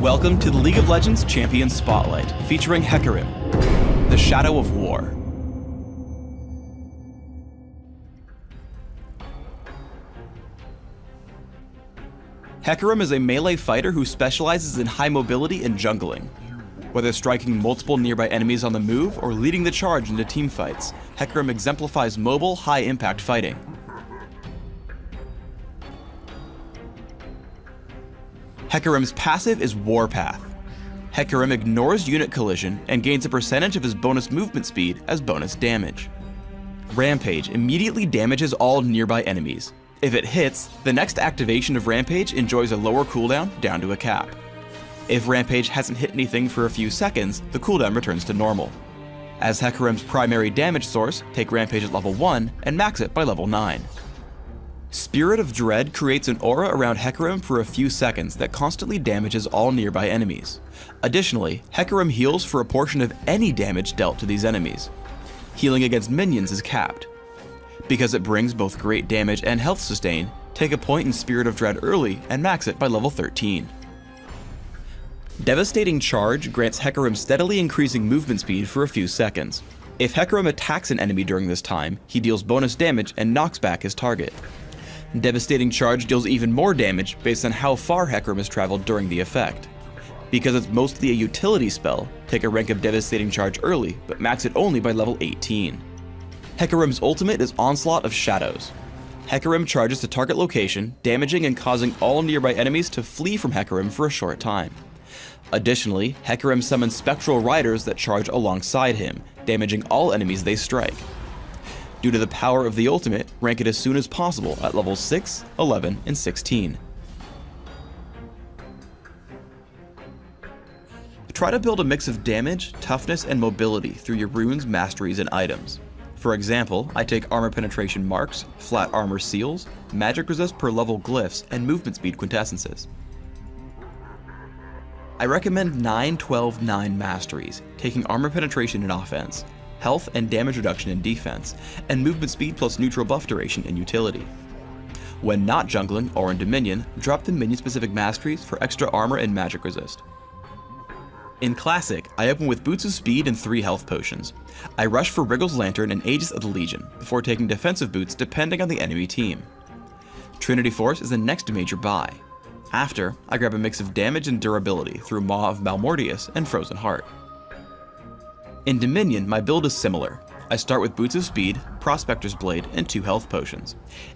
Welcome to the League of Legends Champion Spotlight, featuring Hecarim, the Shadow of War. Hecarim is a melee fighter who specializes in high mobility and jungling. Whether striking multiple nearby enemies on the move or leading the charge into teamfights, Hecarim exemplifies mobile, high-impact fighting. Hecarim's passive is Warpath. Hecarim ignores unit collision and gains a percentage of his bonus movement speed as bonus damage. Rampage immediately damages all nearby enemies. If it hits, the next activation of Rampage enjoys a lower cooldown down to a cap. If Rampage hasn't hit anything for a few seconds, the cooldown returns to normal. As Hecarim's primary damage source, take Rampage at level 1 and max it by level 9. Spirit of Dread creates an aura around Hecarim for a few seconds that constantly damages all nearby enemies. Additionally, Hecarim heals for a portion of any damage dealt to these enemies. Healing against minions is capped. Because it brings both great damage and health sustain, take a point in Spirit of Dread early and max it by level 13. Devastating Charge grants Hecarim steadily increasing movement speed for a few seconds. If Hecarim attacks an enemy during this time, he deals bonus damage and knocks back his target. Devastating Charge deals even more damage based on how far Hecarim has traveled during the effect. Because it's mostly a utility spell, take a rank of Devastating Charge early, but max it only by level 18. Hecarim's ultimate is Onslaught of Shadows. Hecarim charges to target location, damaging and causing all nearby enemies to flee from Hecarim for a short time. Additionally, Hecarim summons Spectral Riders that charge alongside him, damaging all enemies they strike. Due to the power of the ultimate, rank it as soon as possible at levels 6, 11, and 16. Try to build a mix of damage, toughness, and mobility through your runes, masteries, and items. For example, I take armor penetration marks, flat armor seals, magic resist per level glyphs, and movement speed quintessences. I recommend 9-12-9 masteries, taking armor penetration in offense, health and damage reduction in defense, and movement speed plus neutral buff duration in utility. When not jungling or in Dominion, drop the minion-specific masteries for extra armor and magic resist. In Classic, I open with Boots of Speed and 3 health potions. I rush for Wriggle's Lantern and Aegis of the Legion, before taking defensive boots depending on the enemy team. Trinity Force is the next major buy. After, I grab a mix of damage and durability through Maw of Malmortius and Frozen Heart. In Dominion, my build is similar. I start with Boots of Speed, Prospector's Blade, and 2 health potions.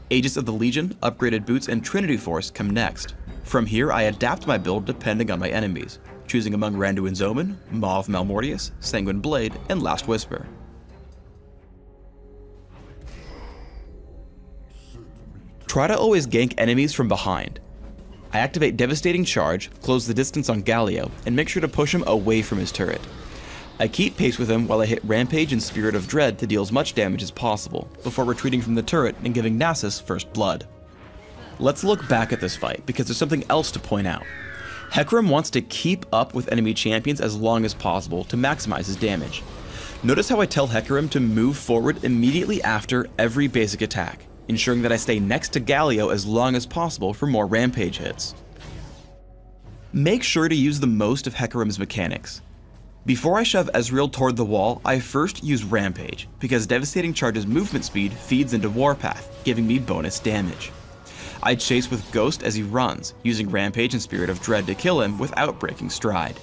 Aegis of the Legion, upgraded boots, and Trinity Force come next. From here, I adapt my build depending on my enemies, choosing among Randuin's Omen, Maw of Malmortius, Sanguine Blade, and Last Whisper. Try to always gank enemies from behind. I activate Devastating Charge, close the distance on Galio, and make sure to push him away from his turret. I keep pace with him while I hit Rampage and Spirit of Dread to deal as much damage as possible, before retreating from the turret and giving Nasus first blood. Let's look back at this fight, because there's something else to point out. Hecarim wants to keep up with enemy champions as long as possible to maximize his damage. Notice how I tell Hecarim to move forward immediately after every basic attack, ensuring that I stay next to Galio as long as possible for more Rampage hits. Make sure to use the most of Hecarim's mechanics. Before I shove Ezreal toward the wall, I first use Rampage, because Devastating Charge's movement speed feeds into Warpath, giving me bonus damage. I chase with Ghost as he runs, using Rampage and Spirit of Dread to kill him without breaking stride.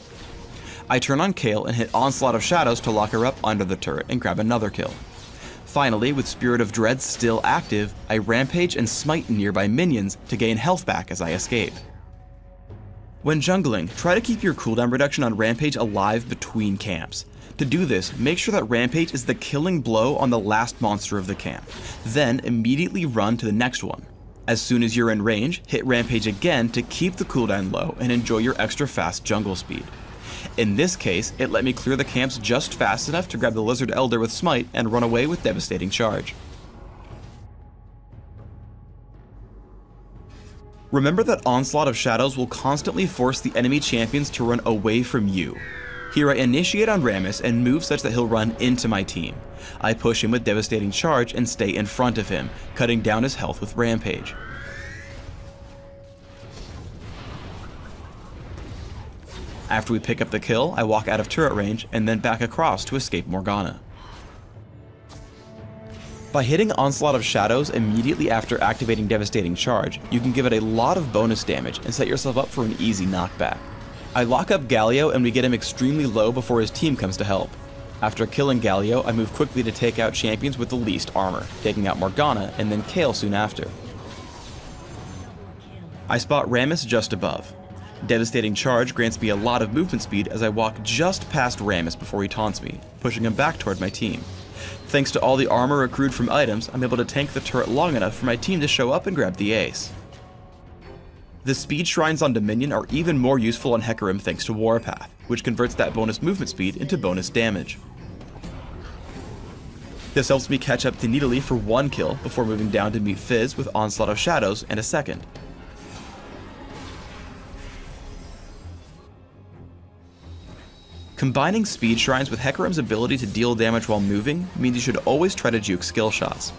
I turn on Kayle and hit Onslaught of Shadows to lock her up under the turret and grab another kill. Finally, with Spirit of Dread still active, I Rampage and smite nearby minions to gain health back as I escape. When jungling, try to keep your cooldown reduction on Rampage alive between camps. To do this, make sure that Rampage is the killing blow on the last monster of the camp, then immediately run to the next one. As soon as you're in range, hit Rampage again to keep the cooldown low and enjoy your extra fast jungle speed. In this case, it let me clear the camps just fast enough to grab the Lizard Elder with Smite and run away with Devastating Charge. Remember that Onslaught of Shadows will constantly force the enemy champions to run away from you. Here I initiate on Rammus and move such that he'll run into my team. I push him with Devastating Charge and stay in front of him, cutting down his health with Rampage. After we pick up the kill, I walk out of turret range and then back across to escape Morgana. By hitting Onslaught of Shadows immediately after activating Devastating Charge, you can give it a lot of bonus damage and set yourself up for an easy knockback. I lock up Galio and we get him extremely low before his team comes to help. After killing Galio, I move quickly to take out champions with the least armor, taking out Morgana and then Kayle soon after. I spot Rammus just above. Devastating Charge grants me a lot of movement speed as I walk just past Rammus before he taunts me, pushing him back toward my team. Thanks to all the armor accrued from items, I'm able to tank the turret long enough for my team to show up and grab the ace. The speed shrines on Dominion are even more useful on Hecarim thanks to Warpath, which converts that bonus movement speed into bonus damage. This helps me catch up to Nidalee for 1 kill before moving down to meet Fizz with Onslaught of Shadows and a second. Combining speed shrines with Hecarim's ability to deal damage while moving means you should always try to juke skill shots.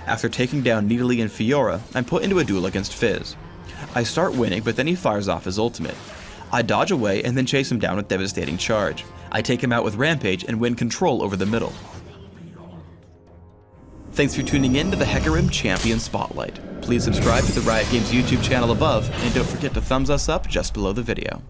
After taking down Nidalee and Fiora, I'm put into a duel against Fizz. I start winning, but then he fires off his ultimate. I dodge away and then chase him down with Devastating Charge. I take him out with Rampage and win control over the middle. Thanks for tuning in to the Hecarim Champion Spotlight. Please subscribe to the Riot Games YouTube channel above, and don't forget to thumbs us up just below the video.